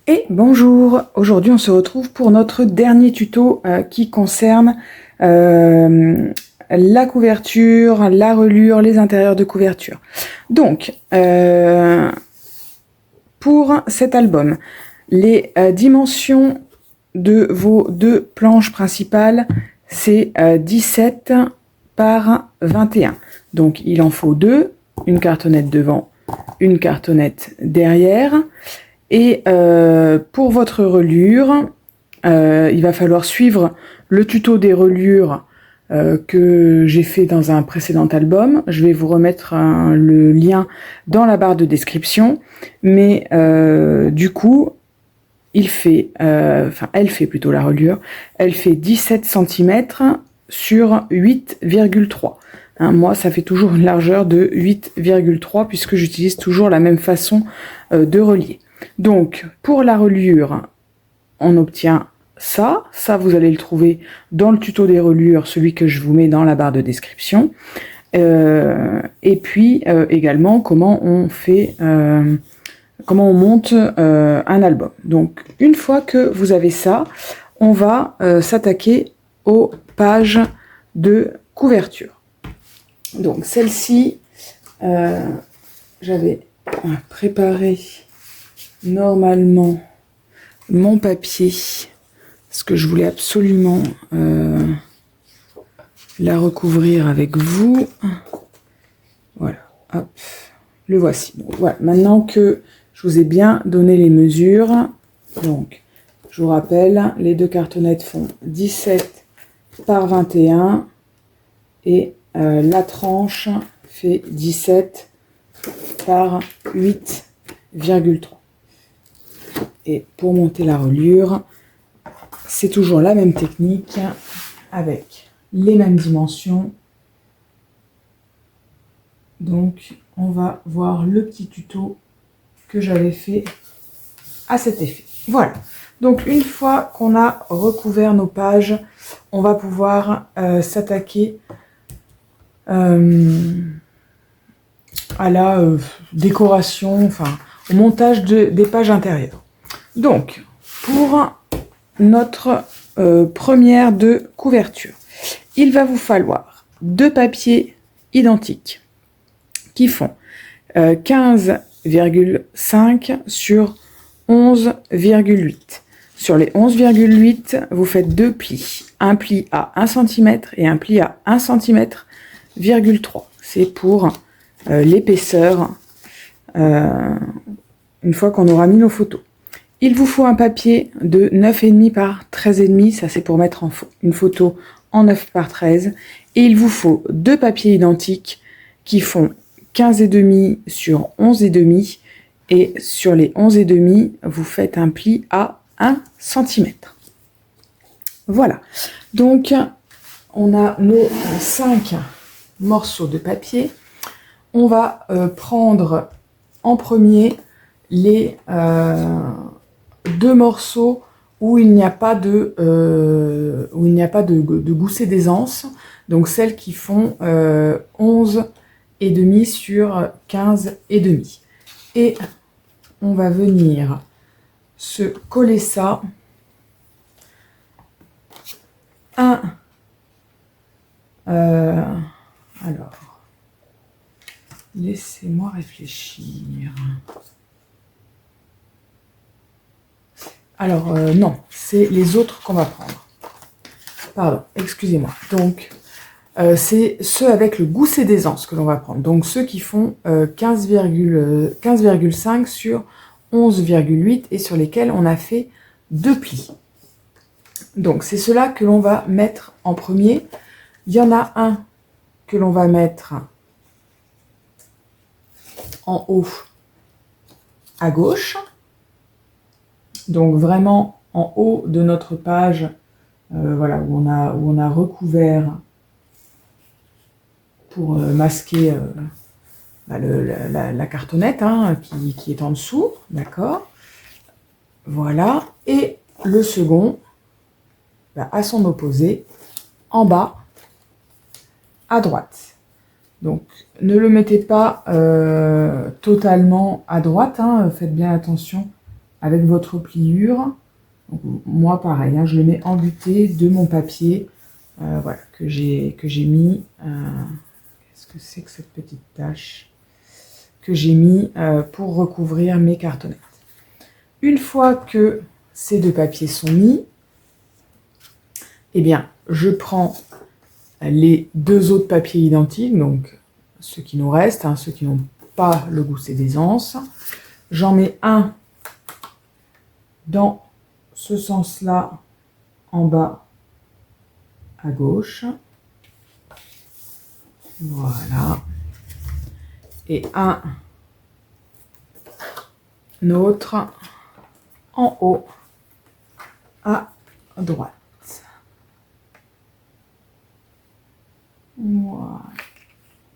Et bonjour, aujourd'hui on se retrouve pour notre dernier tuto qui concerne la couverture, la reliure, les intérieurs de couverture. Donc, pour cet album, les dimensions de vos deux planches principales, c'est 17 par 21. Donc il en faut deux, une cartonnette devant, une cartonnette derrière. Et pour votre reliure, il va falloir suivre le tuto des reliures que j'ai fait dans un précédent album. Je vais vous remettre le lien dans la barre de description. Mais du coup, elle fait plutôt la reliure, elle fait 17 cm sur 8,3. Hein, moi, ça fait toujours une largeur de 8,3 puisque j'utilise toujours la même façon de relier. Donc, pour la reliure, on obtient ça. Ça, vous allez le trouver dans le tuto des reliures, celui que je vous mets dans la barre de description. Et puis, également, comment on monte un album. Donc, une fois que vous avez ça, on va s'attaquer aux pages de couverture. Donc, celle-ci, j'avais préparé normalement mon papier parce que je voulais absolument la recouvrir avec vous. Voilà, hop, le voici. Donc, voilà, maintenant que je vous ai bien donné les mesures, donc je vous rappelle, les deux cartonnettes font 17 par 21 et la tranche fait 17 par 8,3. Et pour monter la reliure, c'est toujours la même technique avec les mêmes dimensions. Donc, on va voir le petit tuto que j'avais fait à cet effet. Voilà. Donc, une fois qu'on a recouvert nos pages, on va pouvoir s'attaquer à la décoration, enfin, au montage des pages intérieures. Donc, pour notre première de couverture, il va vous falloir deux papiers identiques qui font 15,5 sur 11,8. Sur les 11,8, vous faites deux plis. Un pli à 1 cm et un pli à 1 cm,3. C'est pour l'épaisseur une fois qu'on aura mis nos photos. Il vous faut un papier de 9,5 par 13,5, ça c'est pour mettre une photo en 9 par 13. Et il vous faut deux papiers identiques qui font 15,5 sur 11,5. Et sur les 11,5, vous faites un pli à 1 cm. Voilà. Donc, on a nos 5 morceaux de papier. On va prendre en premier les deux morceaux où il n'y a pas de gousset d'aisance, donc celles qui font 11,5 sur 15,5. Et on va venir se coller ça alors, laissez-moi réfléchir. Alors, non, c'est les autres qu'on va prendre. Pardon, excusez-moi. Donc, c'est ceux avec le gousset d'aisance que l'on va prendre. Donc, ceux qui font 15,5 sur 11,8 et sur lesquels on a fait deux plis. Donc, c'est ceux-là que l'on va mettre en premier. Il y en a un que l'on va mettre en haut à gauche. Donc vraiment en haut de notre page, voilà, où on a recouvert pour masquer la cartonnette hein, qui est en dessous, d'accord. Voilà, et le second, à son opposé, en bas, à droite. Donc ne le mettez pas totalement à droite, hein, faites bien attention avec votre pliure. Donc, moi, pareil, hein, je le mets embuté de mon papier, voilà, que j'ai mis. Qu'est-ce que c'est que cette petite tache que j'ai mis pour recouvrir mes cartonnettes. Une fois que ces deux papiers sont mis, eh bien, je prends les deux autres papiers identiques, donc ceux qui nous restent, hein, ceux qui n'ont pas le gousset d'aisance. J'en mets un dans ce sens-là, en bas à gauche. Voilà. Et un autre en haut à droite. Voilà.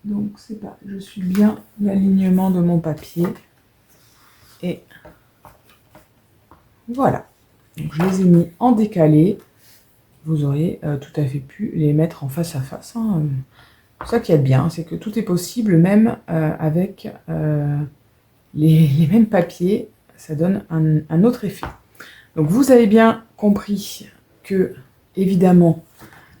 Donc c'est pas, je suis bien l'alignement de mon papier. Et voilà. Donc je les ai mis en décalé. Vous auriez tout à fait pu les mettre en face à face. Hein. Ça qui est bien, c'est que tout est possible, même avec les mêmes papiers. Ça donne un autre effet. Donc vous avez bien compris que, évidemment,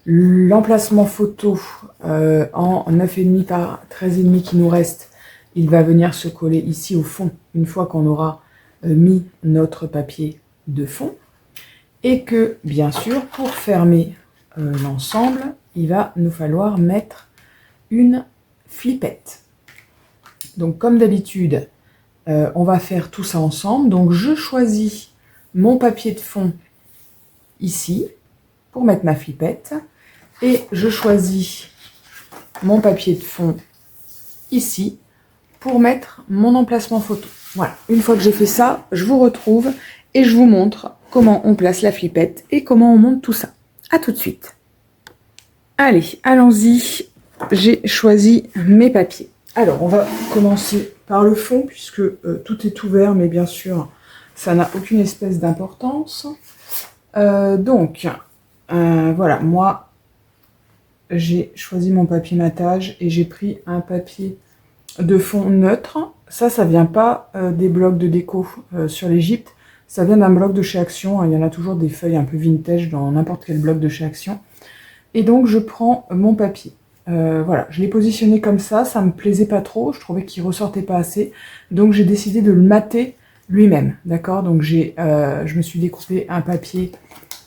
l'emplacement photo en 9,5 par 13,5 qui nous reste, il va venir se coller ici au fond, une fois qu'on aura mis notre papier de fond. Et que, bien sûr, pour fermer l'ensemble, il va nous falloir mettre une flippette. Donc, comme d'habitude, on va faire tout ça ensemble. Donc, je choisis mon papier de fond ici, pour mettre ma flippette. Et je choisis mon papier de fond ici, pour mettre mon emplacement photo. Voilà, une fois que j'ai fait ça, je vous retrouve et je vous montre comment on place la flippette et comment on monte tout ça. À tout de suite. Allez, allons-y. J'ai choisi mes papiers. Alors, on va commencer par le fond, puisque tout est ouvert, mais bien sûr, ça n'a aucune espèce d'importance. Donc, voilà, moi, j'ai choisi mon papier matage et j'ai pris un papier de fond neutre. Ça vient pas des blocs de déco sur l'Égypte. Ça vient d'un bloc de chez Action. Il y en a toujours des feuilles un peu vintage dans n'importe quel bloc de chez Action. Et donc, je prends mon papier. Voilà, je l'ai positionné comme ça me plaisait pas trop, je trouvais qu'il ressortait pas assez, donc j'ai décidé de le mater lui-même, d'accord. Donc je me suis découpé un papier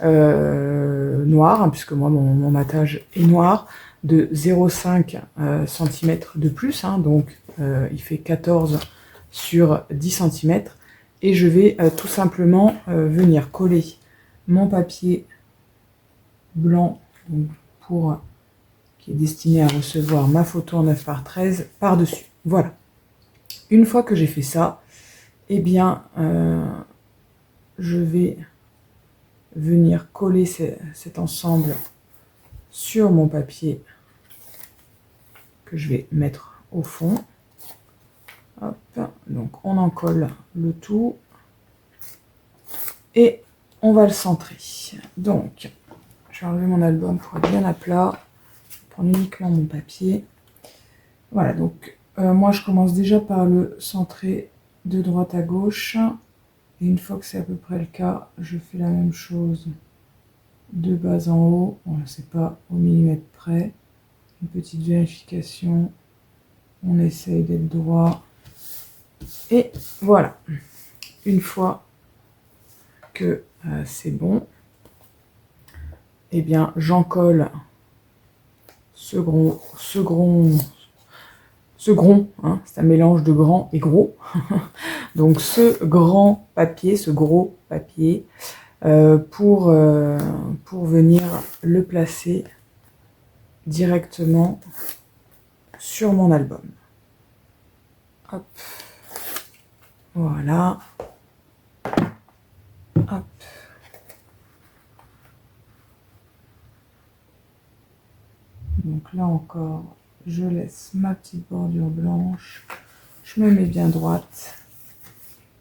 noir, hein, puisque moi mon matage est noir, de 0,5 cm de plus, hein, donc il fait 14 sur 10 cm, et je vais tout simplement venir coller mon papier blanc donc, qui est destiné à recevoir ma photo en 9 par 13 par-dessus. Voilà. Une fois que j'ai fait ça, eh bien, je vais venir coller cet ensemble sur mon papier que je vais mettre au fond. Hop. Donc, on en colle le tout et on va le centrer. Donc, je vais enlever mon album pour être bien à plat. Prendre uniquement mon papier. Voilà, donc moi je commence déjà par le centrer de droite à gauche. Et une fois que c'est à peu près le cas, je fais la même chose de bas en haut. Voilà, c'est pas au millimètre près. Une petite vérification. On essaye d'être droit. Et voilà. Une fois que c'est bon, eh bien j'en colle ce gros, hein, c'est un mélange de grand et gros. Donc ce grand papier, ce gros papier, pour venir le placer directement sur mon album. Hop. Voilà. Hop. Donc là encore, je laisse ma petite bordure blanche. Je me mets bien droite.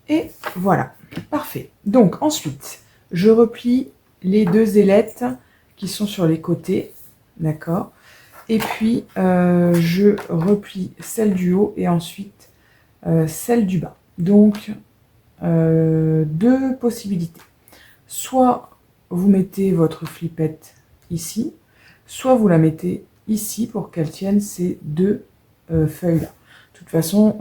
Et voilà, parfait. Donc ensuite, je replie les deux ailettes qui sont sur les côtés. D'accord. Et puis, je replie celle du haut et ensuite celle du bas. Donc, deux possibilités. Soit vous mettez votre flippette ici, soit vous la mettez ici pour qu'elle tienne ces deux feuilles-là. De toute façon,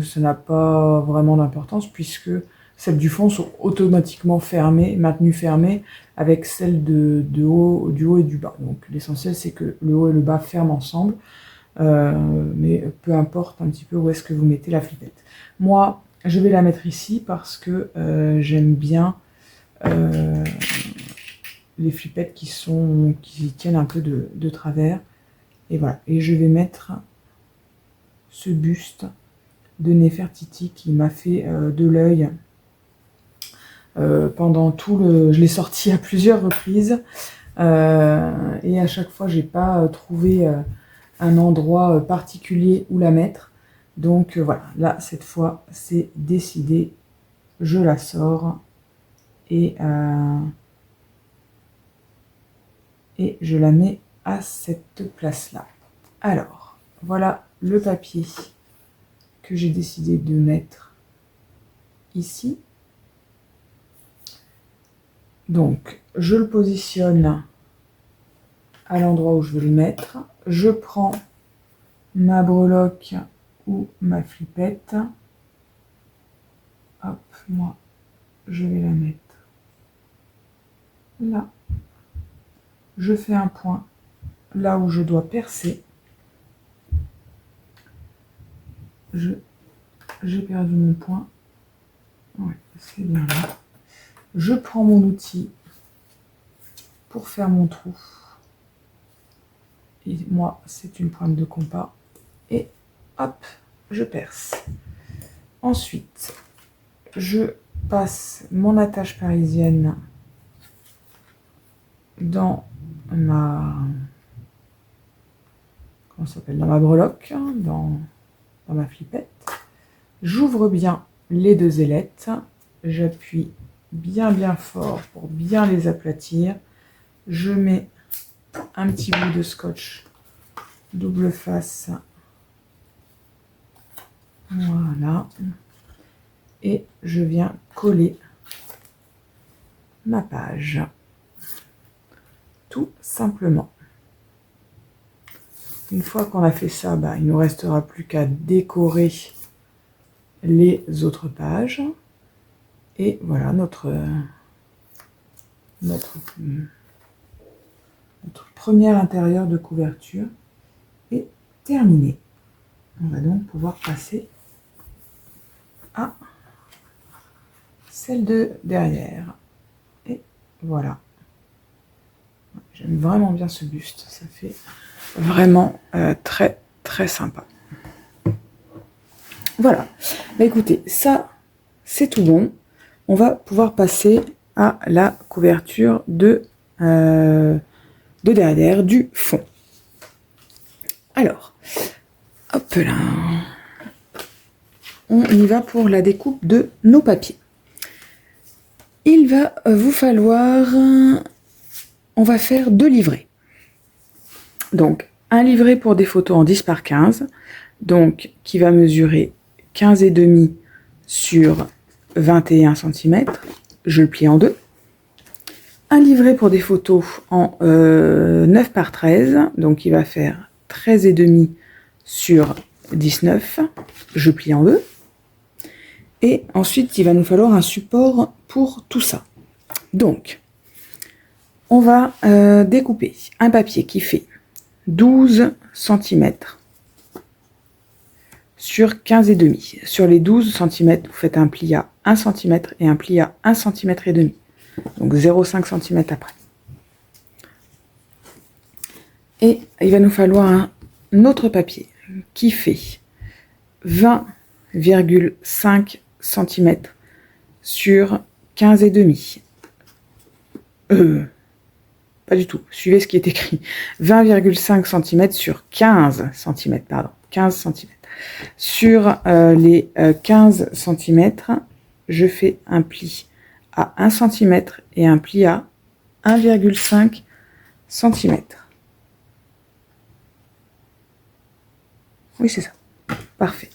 ça n'a pas vraiment d'importance puisque celles du fond sont automatiquement fermées, maintenues fermées avec celles du haut et du bas. Donc l'essentiel c'est que le haut et le bas ferment ensemble. Mais peu importe un petit peu où est-ce que vous mettez la flippette. Moi, je vais la mettre ici parce que j'aime bien les flippettes qui tiennent un peu de travers. Et voilà. Et je vais mettre ce buste de Néfertiti qui m'a fait de l'œil pendant tout le... Je l'ai sorti à plusieurs reprises et à chaque fois, j'ai pas trouvé un endroit particulier où la mettre. Donc voilà, là, cette fois, c'est décidé. Je la sors et je la mets à cette place-là. Alors, voilà le papier que j'ai décidé de mettre ici. Donc, je le positionne à l'endroit où je veux le mettre. Je prends ma breloque ou ma flippette. Hop, moi, je vais la mettre là. Je fais un point là où je dois percer. J'ai perdu mon point. Ouais, c'est bien là. Je prends mon outil pour faire mon trou. Et moi, c'est une pointe de compas. Et hop, je perce. Ensuite, je passe mon attache parisienne dans ma... Comment ça s'appelle? Dans ma breloque, dans ma flippette. J'ouvre bien les deux ailettes. J'appuie bien fort pour bien les aplatir. Je mets un petit bout de scotch double face. Voilà. Et je viens coller ma page. Tout simplement. Une fois qu'on a fait ça, il ne nous restera plus qu'à décorer les autres pages. Et voilà, notre premier intérieur de couverture est terminé. On va donc pouvoir passer à celle de derrière. Et voilà. J'aime vraiment bien ce buste, ça fait vraiment très sympa. Voilà. Écoutez, ça c'est tout bon. On va pouvoir passer à la couverture de derrière, du fond. Alors, hop là. On y va pour la découpe de nos papiers. Il va vous falloir... On va faire 2 livrets. Donc, un livret pour des photos en 10 par 15, donc qui va mesurer 15,5 sur 21 cm. Je le plie en 2. Un livret pour des photos en 9 par 13, donc il va faire 13,5 sur 19. Je plie en 2. Et ensuite, il va nous falloir un support pour tout ça. Donc, on va découper un papier qui fait 12 cm sur 15,5. Sur les 12 cm, vous faites un pli à 1 cm et un pli à 1 cm et demi. Donc 0,5 cm après. Et il va nous falloir un autre papier qui fait 20,5 cm sur 15,5. Pas du tout. Suivez ce qui est écrit. 20,5 cm sur 15 cm, pardon. 15 cm. Sur les 15 cm, je fais un pli à 1 cm et un pli à 1,5 cm. Oui, c'est ça. Parfait.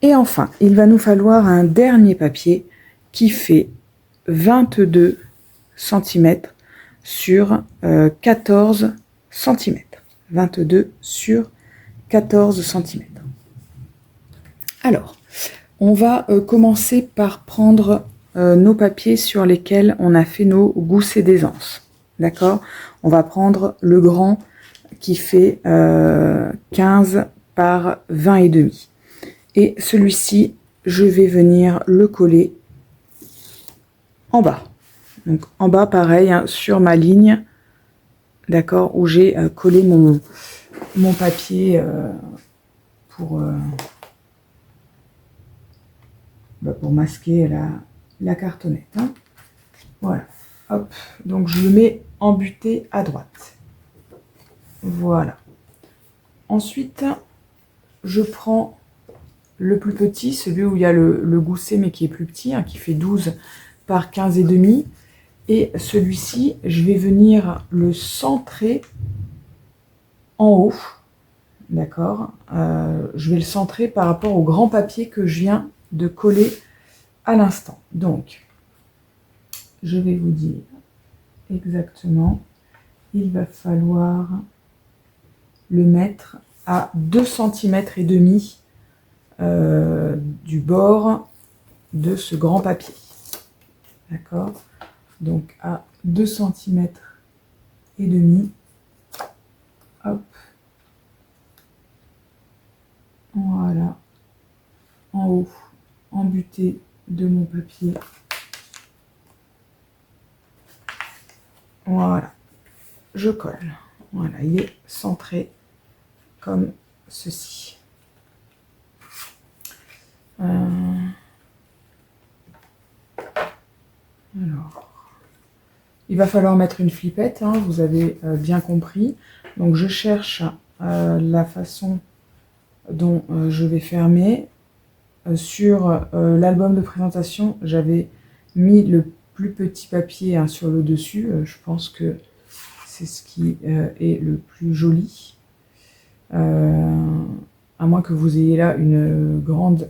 Et enfin, il va nous falloir un dernier papier qui fait 22 cm sur 14 cm. 22 sur 14 cm. Alors, on va commencer par prendre nos papiers sur lesquels on a fait nos goussets d'aisance. D'accord? On va prendre le grand qui fait 15 par 20 et demi. Et celui-ci, je vais venir le coller en bas. Donc en bas, pareil, hein, sur ma ligne, d'accord, où j'ai collé mon papier pour masquer la cartonnette. Hein. Voilà, hop, donc je le mets embuté à droite. Voilà. Ensuite, je prends le plus petit, celui où il y a le gousset, mais qui est plus petit, hein, qui fait 12 par 15 et demi. Et celui-ci, je vais venir le centrer en haut. D'accord, je vais le centrer par rapport au grand papier que je viens de coller à l'instant. Donc, je vais vous dire exactement, il va falloir le mettre à 2 cm et demi du bord de ce grand papier. D'accord, donc à 2 cm et demi. Hop. Voilà, en haut, embuté de mon papier. Voilà, je colle. Voilà, il est centré comme ceci. Alors, il va falloir mettre une flippette, hein, vous avez bien compris. Donc je cherche la façon dont je vais fermer. Sur l'album de présentation, j'avais mis le plus petit papier hein, sur le dessus. Je pense que c'est ce qui est le plus joli. À moins que vous ayez là une grande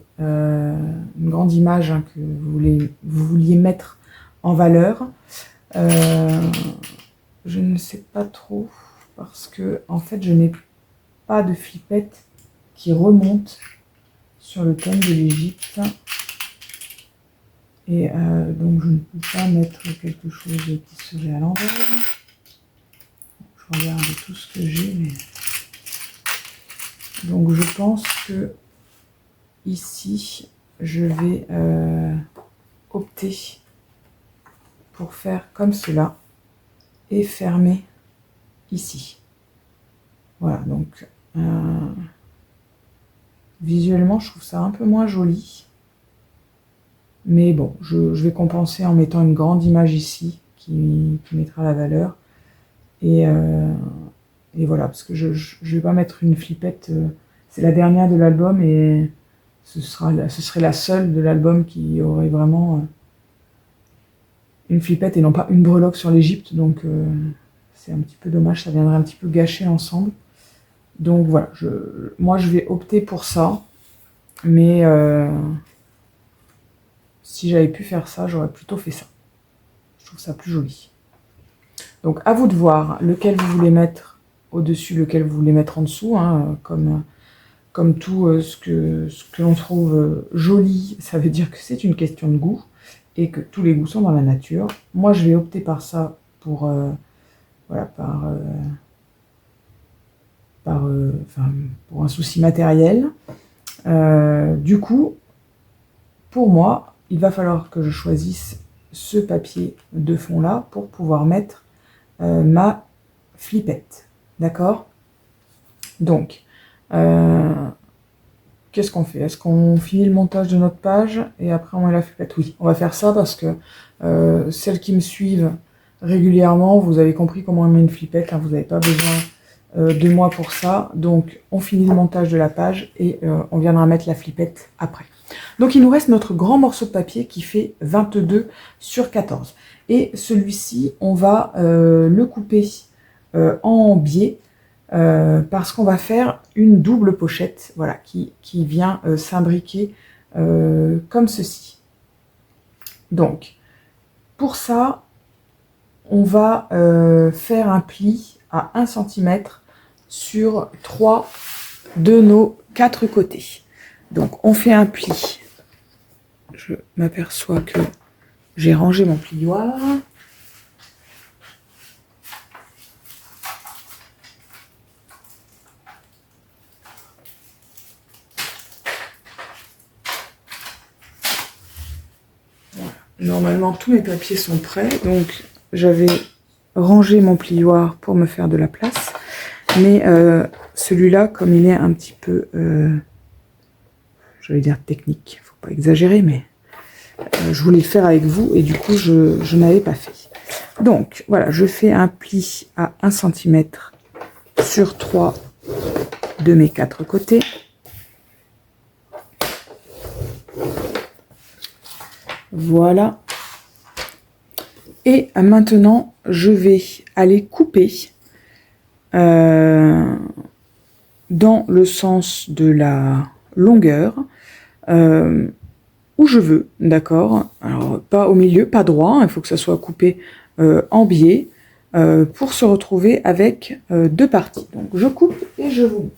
image hein, que vous vouliez mettre en valeur. Je ne sais pas trop parce que en fait je n'ai pas de flippette qui remonte sur le thème de l'Égypte et donc je ne peux pas mettre quelque chose qui serait à l'envers. Je regarde tout ce que j'ai, mais donc je pense que ici je vais opter pour faire comme cela et fermer ici. Voilà, donc visuellement je trouve ça un peu moins joli, mais bon, je vais compenser en mettant une grande image ici qui mettra la valeur et voilà, parce que je vais pas mettre une flippette, c'est la dernière de l'album et ce serait la seule de l'album qui aurait vraiment une flippette et non pas une breloque sur l'Égypte, donc c'est un petit peu dommage, ça viendrait un petit peu gâcher l'ensemble. Donc voilà, moi je vais opter pour ça, mais si j'avais pu faire ça, j'aurais plutôt fait ça. Je trouve ça plus joli. Donc à vous de voir lequel vous voulez mettre au-dessus, lequel vous voulez mettre en dessous, hein, comme tout ce que l'on trouve joli, ça veut dire que c'est une question de goût, et que tous les goûts sont dans la nature. Moi je vais opter par ça pour pour un souci matériel. Du coup, pour moi, il va falloir que je choisisse ce papier de fond là pour pouvoir mettre ma flippette. D'accord? Donc, qu'est-ce qu'on fait? Est-ce qu'on finit le montage de notre page et après on met la flippette? Oui, on va faire ça parce que celles qui me suivent régulièrement, vous avez compris comment on met une flippette, hein, vous n'avez pas besoin de moi pour ça. Donc on finit le montage de la page et on viendra mettre la flippette après. Donc il nous reste notre grand morceau de papier qui fait 22 sur 14. Et celui-ci, on va le couper en biais parce qu'on va faire une double pochette, voilà, qui vient s'imbriquer comme ceci. Donc, pour ça, on va faire un pli à 1 cm sur 3 de nos 4 côtés. Donc on fait un pli. Je m'aperçois que j'ai rangé mon plioir. Voilà. Normalement tous mes papiers sont prêts, donc j'avais rangé mon plioir pour me faire de la place. Mais celui-là, comme il est un petit peu, j'allais dire technique, faut pas exagérer, mais je voulais le faire avec vous et du coup je n'avais pas fait. Donc voilà, je fais un pli à 1 cm sur 3 de mes 4 côtés. Voilà. Et maintenant, je vais aller couper dans le sens de la longueur où je veux, d'accord? Alors, pas au milieu, pas droit, il faut que ça soit coupé en biais pour se retrouver avec 2 parties. Donc, je coupe et je vous montre.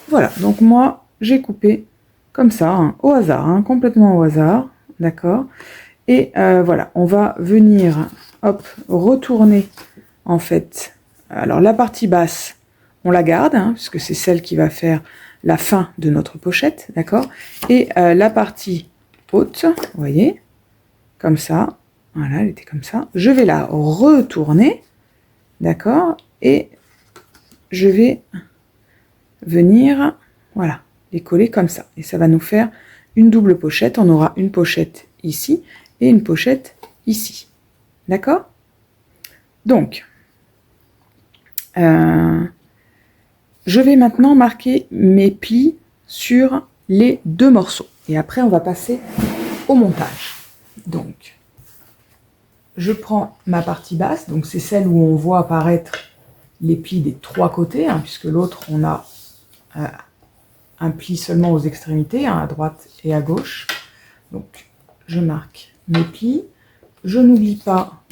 Voilà, donc moi, j'ai coupé comme ça, hein, au hasard, hein, complètement au hasard, d'accord? Et voilà, on va venir, hop, retourner, en fait. Alors, la partie basse, on la garde, hein, puisque c'est celle qui va faire la fin de notre pochette, d'accord? Et la partie haute, vous voyez, comme ça, voilà, elle était comme ça. Je vais la retourner, d'accord? Et je vais venir, voilà, les coller comme ça. Et ça va nous faire une double pochette. On aura une pochette ici et une pochette ici. D'accord? Donc, je vais maintenant marquer mes plis sur les 2 morceaux. Et après, on va passer au montage. Donc, je prends ma partie basse. Donc, c'est celle où on voit apparaître les plis des 3 côtés, hein, puisque l'autre, on a un pli seulement aux extrémités, hein, à droite et à gauche. Donc, je marque mes plis. Je n'oublie pas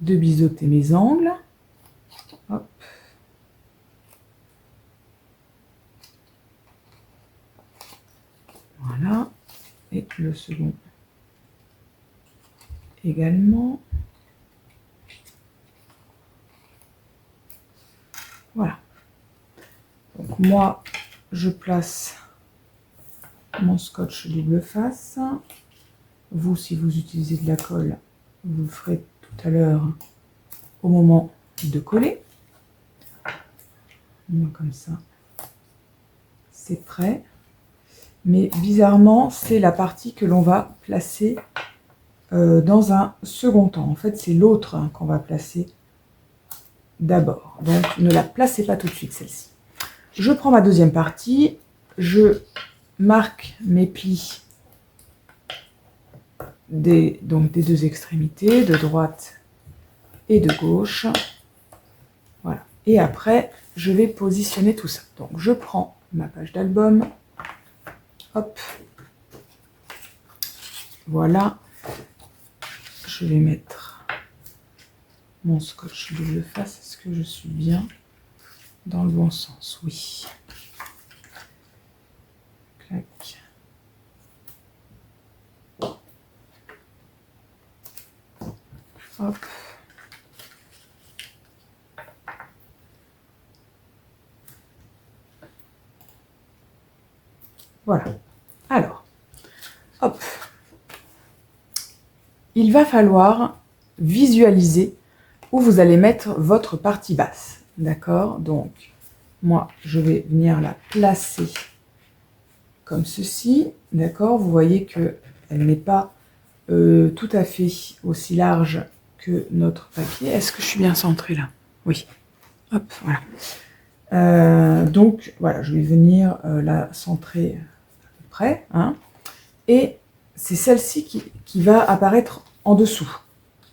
de biseauter mes angles. Hop. Voilà. Et le second également. Voilà. Donc, moi, je place mon scotch double face. Vous, si vous utilisez de la colle, vous le ferez tout à l'heure au moment de coller. Comme ça, c'est prêt. Mais bizarrement, c'est la partie que l'on va placer dans un second temps. En fait, c'est l'autre, hein, qu'on va placer d'abord. Donc, ne la placez pas tout de suite, celle-ci. Je prends ma deuxième partie, je marque mes plis des 2 extrémités, de droite et de gauche. Voilà. Et après, je vais positionner tout ça. Donc, je prends ma page d'album. Hop. Voilà. Je vais mettre mon scotch double face. Est-ce que je suis bien dans le bon sens? Oui. Clac. Hop. Voilà. Alors, hop. Il va falloir visualiser où vous allez mettre votre partie basse. D'accord? Donc, moi, je vais venir la placer comme ceci. D'accord? Vous voyez qu'elle n'est pas tout à fait aussi large que notre papier. Est-ce que je suis bien centrée là? Oui. Hop, voilà. Donc, voilà, je vais venir la centrer à peu près. Hein, et c'est celle-ci qui va apparaître en dessous.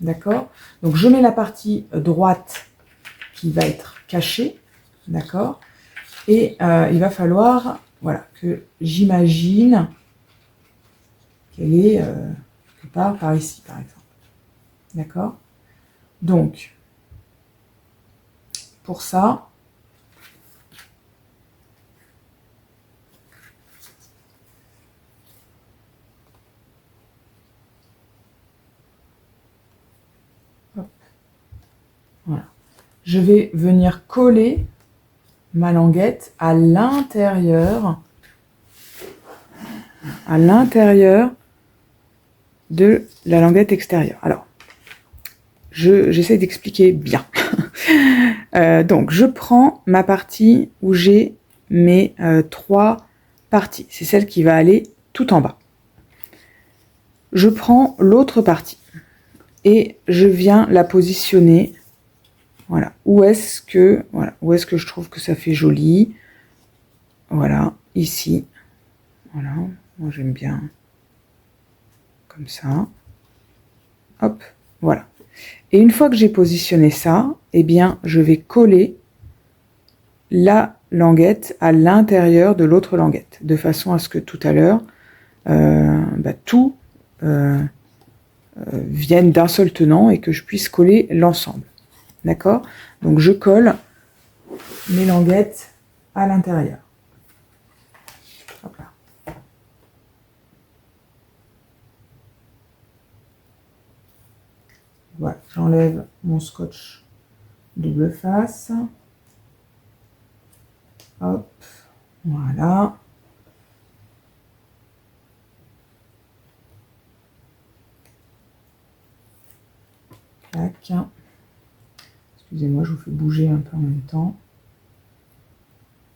D'accord? Donc, je mets la partie droite qui va être cachée. d'accord? Et il va falloir, voilà, que j'imagine qu'elle est quelque part par ici, par exemple. D'accord? Donc, pour ça, hop, voilà. Je vais venir coller ma languette à l'intérieur de la languette extérieure. Alors, j'essaie d'expliquer bien. Donc, je prends ma partie où j'ai mes 3 parties. C'est celle qui va aller tout en bas. Je prends l'autre partie et je viens la positionner. Voilà. Où est-ce que je trouve que ça fait joli? Voilà, ici. Voilà. Moi, j'aime bien comme ça. Hop, voilà. Et une fois que j'ai positionné ça, eh bien, je vais coller la languette à l'intérieur de l'autre languette, de façon à ce que tout à l'heure, tout vienne d'un seul tenant et que je puisse coller l'ensemble. D'accord? Donc, je colle mes languettes à l'intérieur. Hop là. Voilà, j'enlève mon scotch double face. Hop, voilà. Clac. Excusez-moi, je vous fais bouger un peu en même temps.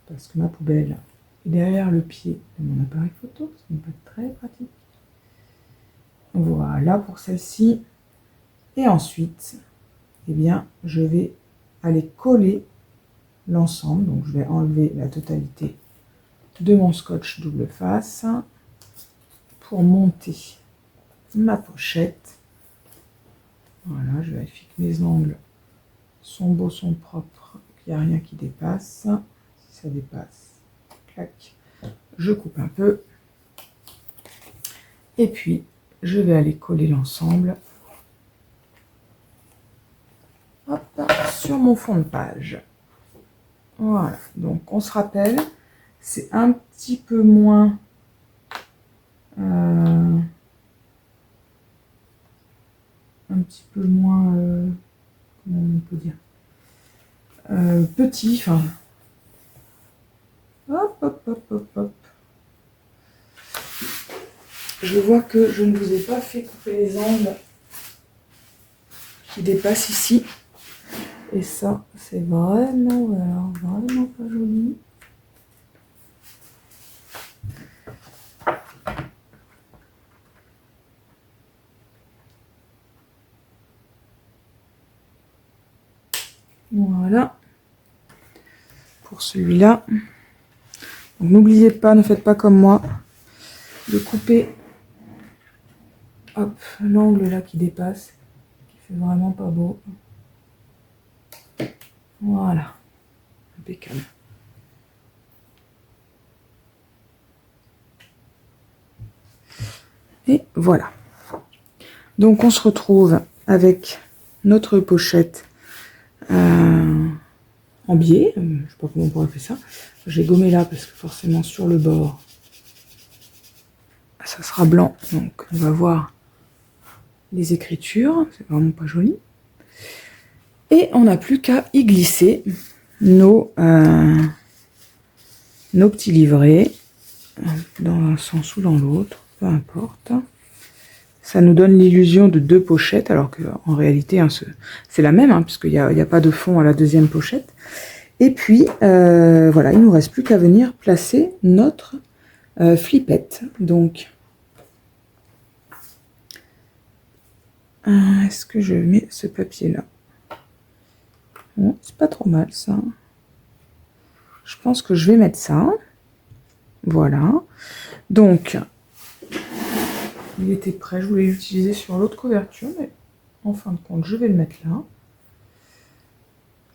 Parce que ma poubelle est derrière le pied de mon appareil photo, ce qui n'est pas très pratique. Voilà pour celle-ci. Et ensuite, eh bien, je vais aller coller l'ensemble. Donc, je vais enlever la totalité de mon scotch double face pour monter ma pochette. Voilà, je vérifie que mes angles sont beaux, sont propres, qu'il n'y a rien qui dépasse. Si ça dépasse, clac, je coupe un peu. Et puis, je vais aller coller l'ensemble sur mon fond de page. Voilà, donc on se rappelle, c'est un petit peu moins comment on peut dire, petit, enfin, hop. Je vois que je ne vous ai pas fait couper les angles qui dépassent ici. Et ça, c'est vraiment pas joli. Voilà. Pour celui-là. N'oubliez pas, ne faites pas comme moi, de couper l'angle là qui dépasse, qui fait vraiment pas beau. Voilà. Impeccable. Et voilà. Donc on se retrouve avec notre pochette en biais. Je ne sais pas comment on pourrait faire ça. J'ai gommé là parce que forcément sur le bord, ça sera blanc. Donc on va voir les écritures. C'est vraiment pas joli. Et on n'a plus qu'à y glisser nos petits livrets dans un sens ou dans l'autre, peu importe. Ça nous donne l'illusion de 2 pochettes, alors qu'en réalité, c'est la même, puisqu'il n'y a pas de fond à la deuxième pochette. Et puis, voilà, il ne nous reste plus qu'à venir placer notre flippette. Donc, est-ce que je mets ce papier-là? Bon, c'est pas trop mal, ça. Je pense que je vais mettre ça. Voilà. Donc, il était prêt. Je voulais l'utiliser sur l'autre couverture, mais en fin de compte, je vais le mettre là.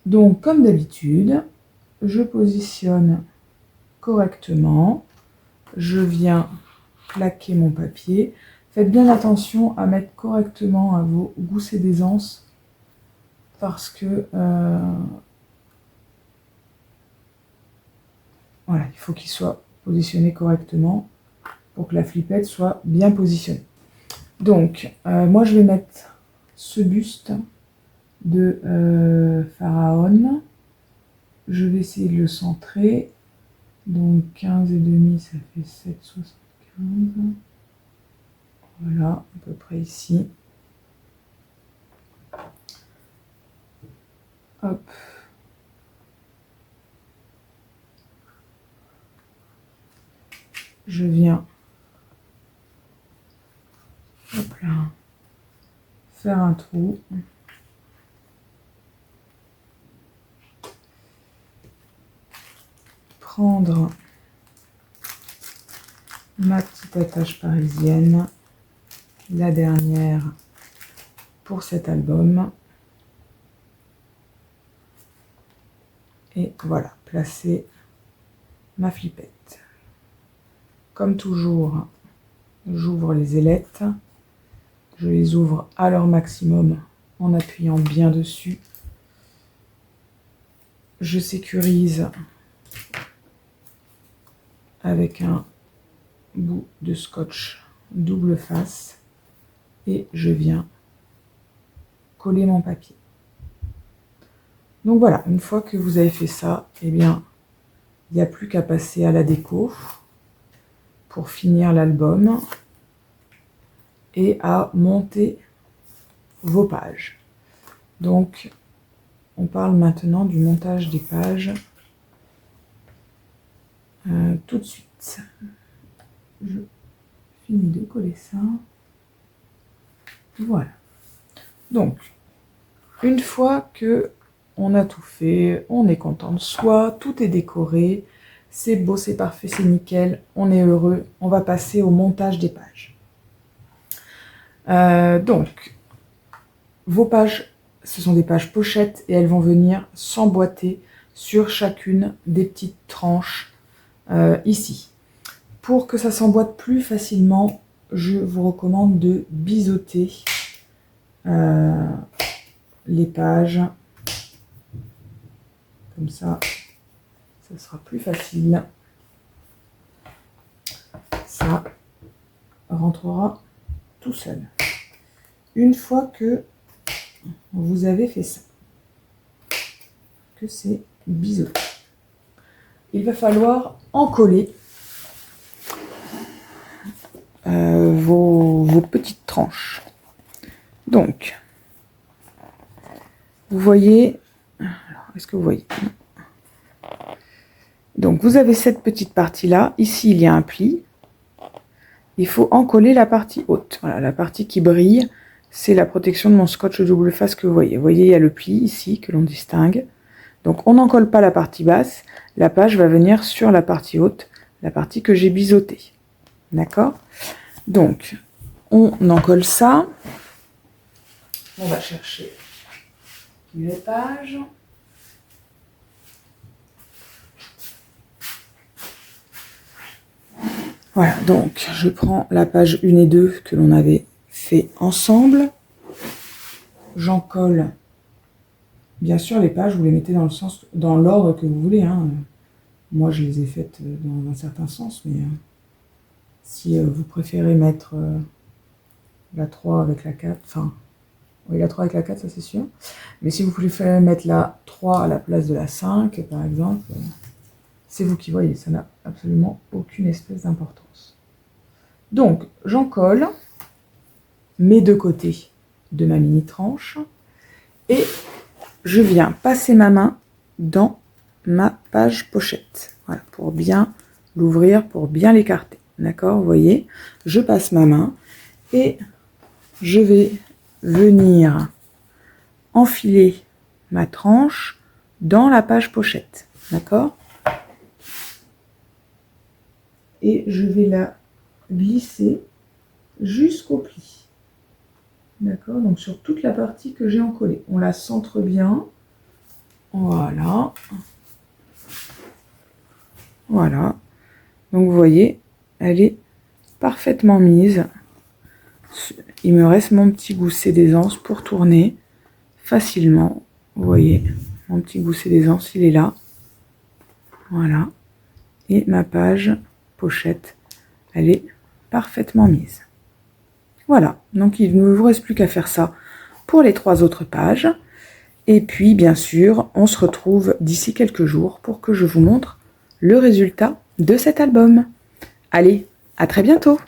Donc, comme d'habitude, je positionne correctement. Je viens plaquer mon papier. Faites bien attention à mettre correctement vos goussets d'aisance parce que voilà, il faut qu'il soit positionné correctement pour que la flippette soit bien positionnée. Donc, moi je vais mettre ce buste de Pharaon. Je vais essayer de le centrer. Donc 15,5, ça fait 7,75. Voilà, à peu près ici. Hop. Je viens hop là, faire un trou. Prendre ma petite attache parisienne, la dernière pour cet album. Et voilà, placer ma flippette. Comme toujours, j'ouvre les ailettes. Je les ouvre à leur maximum en appuyant bien dessus. Je sécurise avec un bout de scotch double face et je viens coller mon papier. Donc voilà, une fois que vous avez fait ça, eh bien, il n'y a plus qu'à passer à la déco pour finir l'album et à monter vos pages. Donc, on parle maintenant du montage des pages tout de suite. Je finis de coller ça. Voilà. Donc, une fois que on a tout fait, on est content de soi, tout est décoré, c'est beau, c'est parfait, c'est nickel, on est heureux, on va passer au montage des pages. Donc, vos pages, ce sont des pages pochettes et elles vont venir s'emboîter sur chacune des petites tranches ici. Pour que ça s'emboîte plus facilement, je vous recommande de biseauter les pages. Comme ça sera plus facile. Ça rentrera tout seul. Une fois que vous avez fait ça, que c'est biseauté, il va falloir encoller vos petites tranches. Donc, vous voyez, est-ce que vous voyez? Donc, vous avez cette petite partie-là. Ici, il y a un pli. Il faut encoller la partie haute. Voilà, la partie qui brille, c'est la protection de mon scotch double face que vous voyez. Vous voyez, il y a le pli ici que l'on distingue. Donc, on n'encolle pas la partie basse. La page va venir sur la partie haute, la partie que j'ai biseautée. D'accord? Donc, on encolle ça. On va chercher les pages. Voilà, donc je prends la page 1 et 2 que l'on avait fait ensemble. J'en colle. Bien sûr, les pages, vous les mettez dans l'ordre que vous voulez. Hein. Moi, je les ai faites dans un certain sens, mais si vous préférez mettre la 3 avec la 4, enfin, oui, la 3 avec la 4, ça c'est sûr. Mais si vous préférez mettre la 3 à la place de la 5, par exemple, c'est vous qui voyez, ça n'a absolument aucune espèce d'importance. Donc, j'en colle mes deux côtés de ma mini tranche et je viens passer ma main dans ma page pochette. Voilà, pour bien l'ouvrir, pour bien l'écarter. D'accord, vous voyez, je passe ma main et je vais venir enfiler ma tranche dans la page pochette. D'accord? Et je vais la glisser jusqu'au pli. D'accord? Donc sur toute la partie que j'ai encollée. On la centre bien. Voilà. Voilà. Donc vous voyez, elle est parfaitement mise. Il me reste mon petit gousset d'aisance pour tourner facilement. Vous voyez, mon petit gousset d'aisance, il est là. Voilà. Et ma page pochette, elle est parfaitement mise. Voilà, donc il ne vous reste plus qu'à faire ça pour les 3 autres pages. Et puis, bien sûr, on se retrouve d'ici quelques jours pour que je vous montre le résultat de cet album. Allez, à très bientôt!